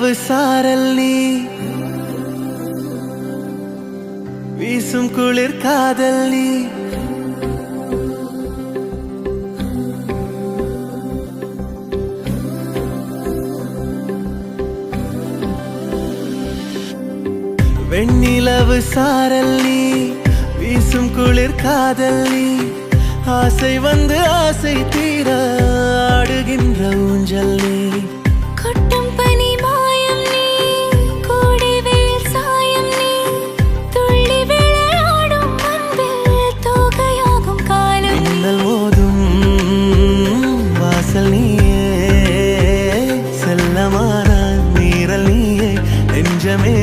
வெண்ணிலவு சாரல் நீ வீசும் குளிர் காதல் நீ வெண்ணிலவு சாரல் நீ வீசும் குளிர் காதல் நீ ஆசை வந்து ஆசை தீர ஆடுகின்ற ஊஞ்சல் நீ கொட்டும் பனி மாயம் நீ கோடை வெயில் சாயம் நீ துள்ளி விளையாடும் அன்பில் தோகையாகும் காலம் மின்னல் மோதும் வாசல் நீயே செல்லமான நீரல் நீயே நெஞ்சமே